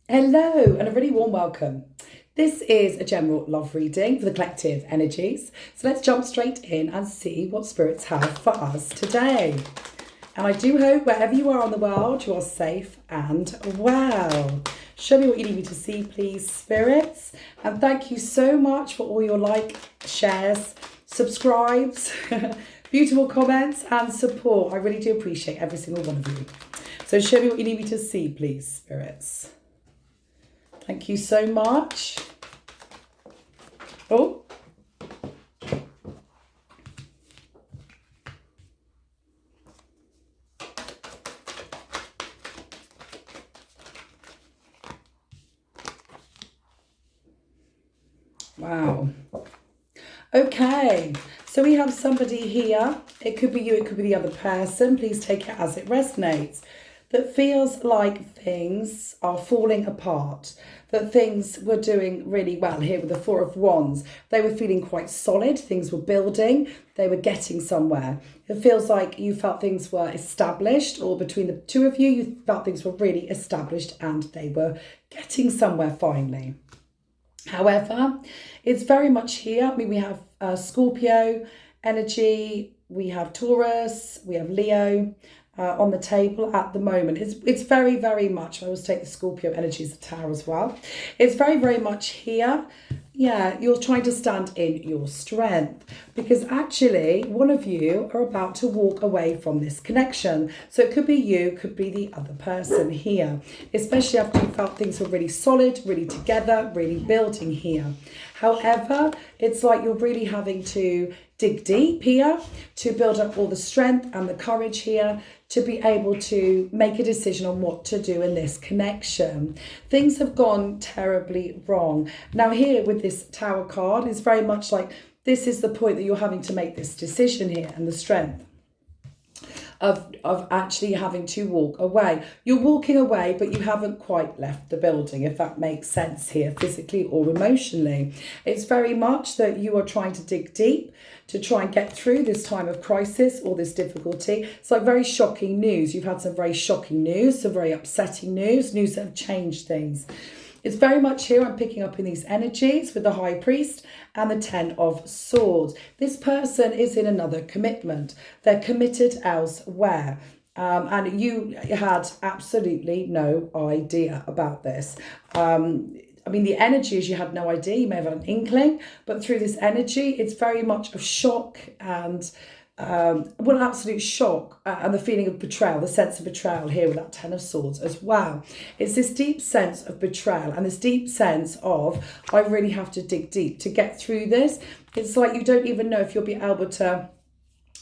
Hello, and a really warm welcome. This is a general love reading for the collective energies. So let's jump straight in and see what spirits have for us today. And I do hope wherever you are in the world, you are safe and well. Show me what you need me to see, please, spirits. And thank you so much for all your shares, subscribes, beautiful comments and support. I really do appreciate every single one of you. So show me what you need me to see, please, spirits. Thank you so much. Oh. Wow. Okay. So we have somebody here. It could be you, it could be the other person. Please take it as it resonates. That feels like things are falling apart, that things were doing really well here with the Four of Wands. They were feeling quite solid, things were building, they were getting somewhere. It feels like you felt things were established, or between the two of you, you felt things were really established and they were getting somewhere finally. However, it's very much here. I mean, we have Scorpio energy, we have Taurus, we have Leo, on the table at the moment. It's very, very much, I always take the Scorpio energy as a tower as well. It's very, very much here. Yeah, you're trying to stand in your strength because actually one of you are about to walk away from this connection. So it could be you, could be the other person here, especially after you felt things were really solid, really together, really building here. However, it's like you're really having to dig deep here to build up all the strength and the courage here to be able to make a decision on what to do in this connection. Things have gone terribly wrong. Now here with this Tower card, it's very much like this is the point that you're having to make this decision here and the strength of actually having to walk away. You're walking away, but you haven't quite left the building, if that makes sense here, physically or emotionally. It's very much that you are trying to dig deep to try and get through this time of crisis or this difficulty. It's like very shocking news. You've had some very shocking news, some very upsetting news that have changed things. It's very much here, I'm picking up in these energies with the High Priest and the Ten of Swords. This person is in another commitment. They're committed elsewhere. And you had absolutely no idea about this. I mean, the energy is you had no idea. You may have had an inkling, but through this energy, it's very much of shock and absolute shock and the feeling of betrayal, the sense of betrayal here with that Ten of Swords as well. It's this deep sense of betrayal and this deep sense of, I really have to dig deep to get through this. It's like you don't even know if you'll be able to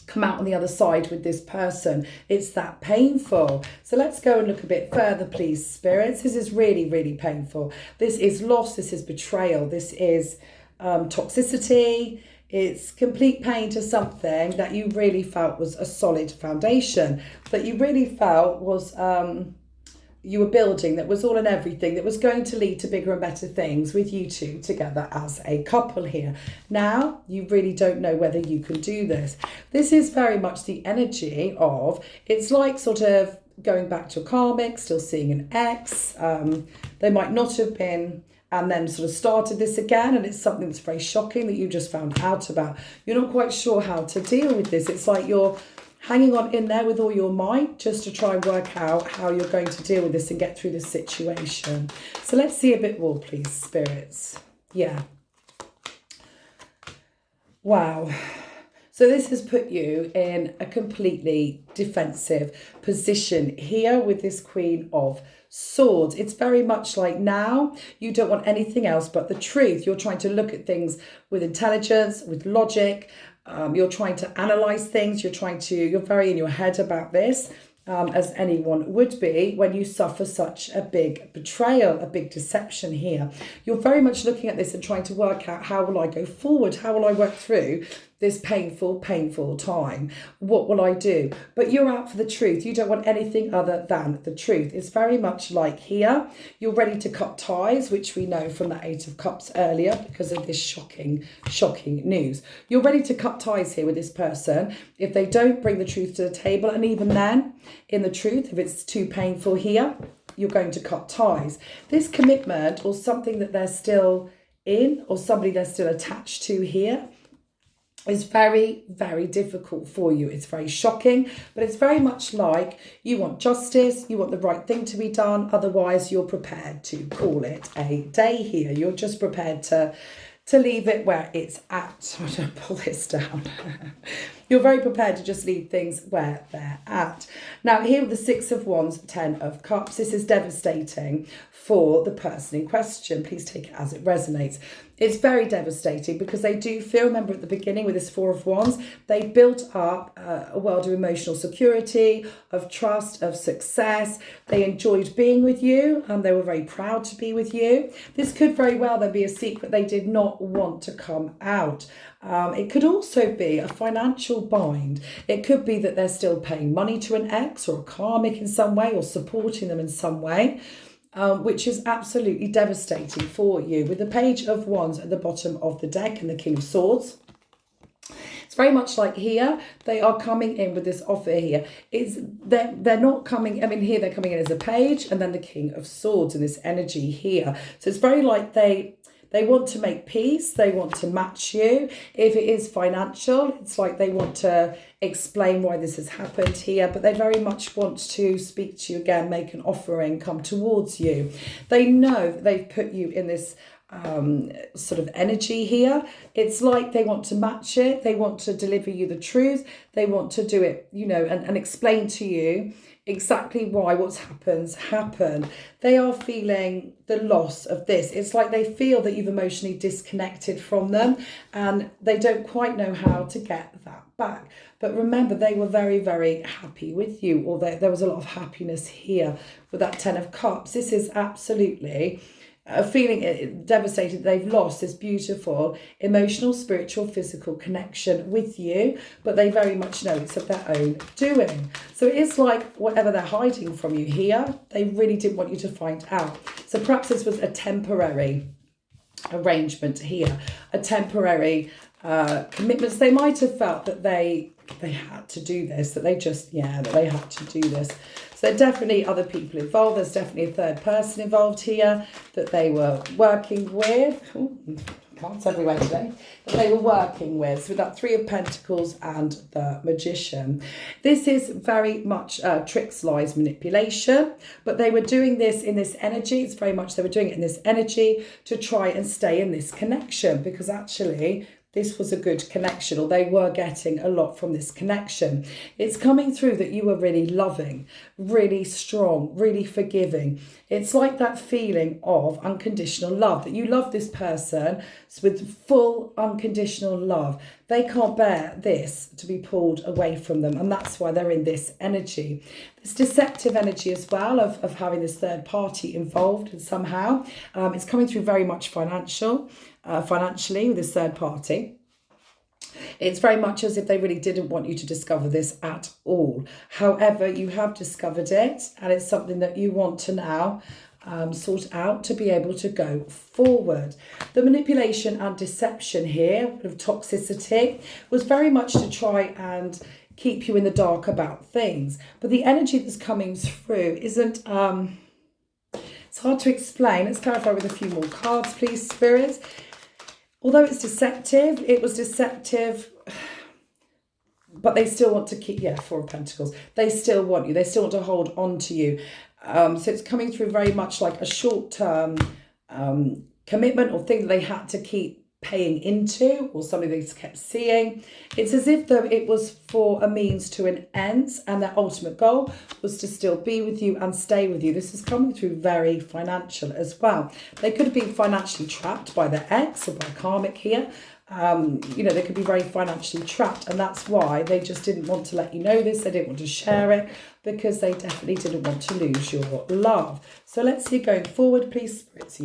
come out on the other side with this person. It's that painful. So let's go and look a bit further, please, spirits. This is really, really painful. This is loss. This is betrayal. This is toxicity. It's complete pain to something that you really felt was a solid foundation, that you really felt was you were building, that was all and everything, that was going to lead to bigger and better things with you two together as a couple here. Now, you really don't know whether you can do this. This is very much the energy of, it's like sort of going back to a karmic, still seeing an ex. They might not have been and then sort of started this again, and it's something that's very shocking that you just found out about. You're not quite sure how to deal with this. It's like you're hanging on in there with all your might just to try and work out how you're going to deal with this and get through this situation. So let's see a bit more, please, spirits. Yeah. Wow. So this has put you in a completely defensive position here with this Queen of Swords. It's very much like now you don't want anything else but the truth. You're trying to look at things with intelligence, with logic. You're trying to analyze things. You're very in your head about this. As anyone would be when you suffer such a big betrayal, a big deception here. You're very much looking at this and trying to work out, how will I go forward? How will I work through this painful, painful time? What will I do? But you're out for the truth. You don't want anything other than the truth. It's very much like here. You're ready to cut ties, which we know from the Eight of Cups earlier because of this shocking, shocking news. You're ready to cut ties here with this person if they don't bring the truth to the table. And even then, in the truth, if it's too painful here, you're going to cut ties. This commitment or something that they're still in or somebody they're still attached to here is very, very difficult for you. It's very shocking, but it's very much like you want justice, you want the right thing to be done, otherwise you're prepared to call it a day here. You're just prepared to leave it where it's at. So I'm going to pull this down. You're very prepared to just leave things where they're at. Now, here with the Six of Wands, Ten of Cups, this is devastating for the person in question. Please take it as it resonates. It's very devastating because they do feel, remember at the beginning with this Four of Wands, they built up a world of emotional security, of trust, of success. They enjoyed being with you and they were very proud to be with you. This could very well then be a secret they did not want to come out. It could also be a financial bind. It could be that they're still paying money to an ex or a karmic in some way or supporting them in some way. Which is absolutely devastating for you. With the Page of Wands at the bottom of the deck and the King of Swords, it's very much like here, they are coming in with this offer here. They're not coming, I mean, here they're coming in as a page and then the King of Swords in this energy here. So it's very like they want to make peace, they want to match you. If it is financial, it's like they want to explain why this has happened here, but they very much want to speak to you again, make an offering, come towards you. They know that they've put you in this sort of energy here. It's like they want to match it, they want to deliver you the truth, they want to do it, you know, and explain to you exactly why what's happened. They are feeling the loss of this. It's like they feel that you've emotionally disconnected from them and they don't quite know how to get that back. But remember, they were very, very happy with you, or there was a lot of happiness here with that Ten of Cups. This is absolutely feeling devastated. They've lost this beautiful emotional, spiritual, physical connection with you, but they very much know it's of their own doing. So it is like whatever they're hiding from you here, they really didn't want you to find out. So perhaps this was a temporary arrangement here, a temporary commitments. They might have felt that they had to do this, that they had to do this. So there are definitely other people involved. There's definitely a third person involved here that they were working with. Cards everywhere today. That they were working with. So with that Three of Pentacles and the Magician. This is very much tricks, lies, manipulation. But they were doing this in this energy. It's very much they were doing it in this energy to try and stay in this connection. Because actually this was a good connection, or they were getting a lot from this connection. It's coming through that you were really loving, really strong, really forgiving. It's like that feeling of unconditional love, that you love this person with full unconditional love. They can't bear this to be pulled away from them, and that's why they're in this energy. This deceptive energy as well of having this third party involved and somehow. It's coming through very much financially with this third party. It's very much as if they really didn't want you to discover this at all. However, you have discovered it, and it's something that you want to now sort out to be able to go forward. The manipulation and deception here of toxicity was very much to try and keep you in the dark about things. But the energy that's coming through isn't... it's hard to explain. Let's clarify with a few more cards, please, spirits. Although it's deceptive, it was deceptive, but they still want to keep, Four of Pentacles. They still want you. They still want to hold on to you. So it's coming through very much like a short-term commitment or thing that they had to keep paying into, or something they kept seeing. It's as if though it was for a means to an end, and their ultimate goal was to still be with you and stay with you. This is coming through very financial as well. They could have been financially trapped by their ex or by karmic here. They could be very financially trapped, and that's why they just didn't want to let you know this. They didn't want to share it because they definitely didn't want to lose your love. So let's see going forward, please, spirits.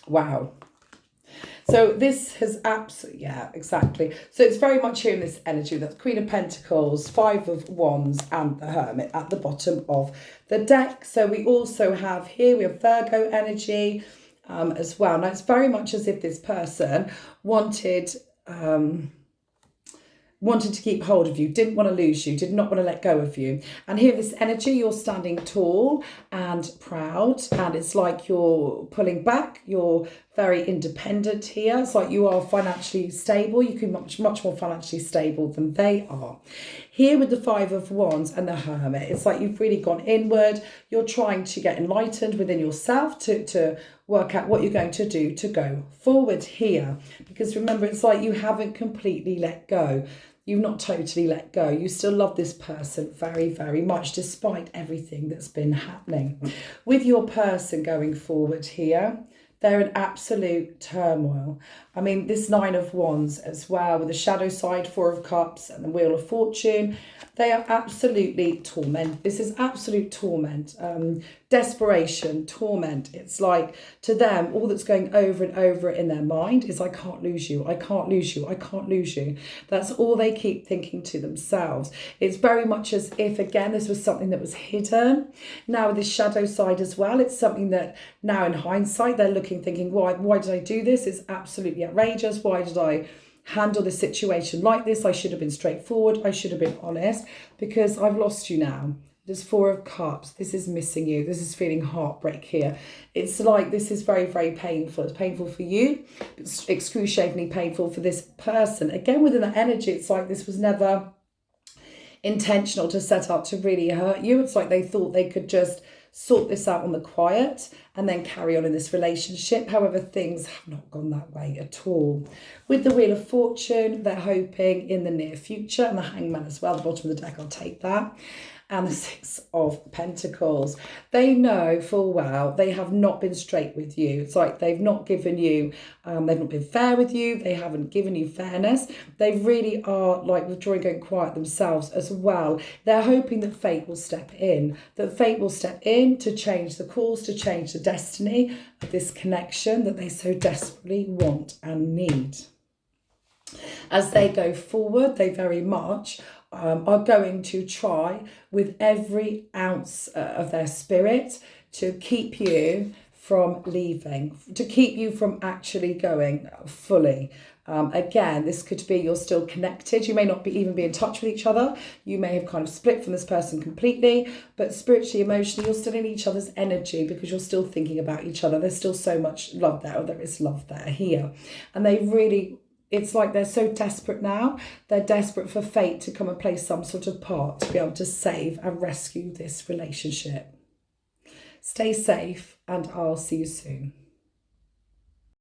Wow. So this has absolutely, exactly. So it's very much here in this energy. That's Queen of Pentacles, Five of Wands, and the Hermit at the bottom of the deck. So we also have here, we have Virgo energy as well. Now it's very much as if this person wanted wanted to keep hold of you, didn't want to lose you, did not want to let go of you. And here, this energy, you're standing tall and proud, and it's like you're pulling back, you're very independent here. It's like you are financially stable. You can be much more financially stable than they are. Here with the Five of Wands and the Hermit, it's like you've really gone inward. You're trying to get enlightened within yourself to work out what you're going to do to go forward here. Because remember, it's like you haven't completely let go. You've not totally let go. You still love this person very, very much, despite everything that's been happening. With your person going forward here, they're in absolute turmoil. I mean, this Nine of Wands as well, with the shadow side, Four of Cups, and the Wheel of Fortune. They are absolutely torment. This is absolute torment, desperation, torment. It's like, to them, all that's going over and over in their mind is, I can't lose you, I can't lose you, I can't lose you. That's all they keep thinking to themselves. It's very much as if, again, this was something that was hidden. Now with this shadow side as well, it's something that now in hindsight, they're looking, thinking, why did I do this? It's absolutely outrageous. Why did I handle the situation like this? I should have been straightforward. I should have been honest, because I've lost you now. There's Four of Cups. This is missing you. This is feeling heartbreak here. It's like this is very, very painful. It's painful for you. It's excruciatingly painful for this person. Again, within that energy, it's like this was never intentional to set up to really hurt you. It's like they thought they could just sort this out on the quiet and then carry on in this relationship. However, things have not gone that way at all. With the Wheel of Fortune, they're hoping in the near future, and the Hangman as well, the bottom of the deck, I'll take that. And the Six of Pentacles. They know full well they have not been straight with you. It's like they've not given you, they've not been fair with you. They haven't given you fairness. They really are like withdrawing, going quiet themselves as well. They're hoping that fate will step in. That fate will step in to change the course, to change the destiny of this connection that they so desperately want and need. As they go forward, they very much are going to try with every ounce of their spirit to keep you from leaving, to keep you from actually going fully. Again, this could be you're still connected. You may not even be in touch with each other. You may have kind of split from this person completely, but spiritually, emotionally, you're still in each other's energy because you're still thinking about each other. There's still so much love there, or there is love there here. And they really, it's like they're so desperate now. They're desperate for fate to come and play some sort of part to be able to save and rescue this relationship. Stay safe, and I'll see you soon.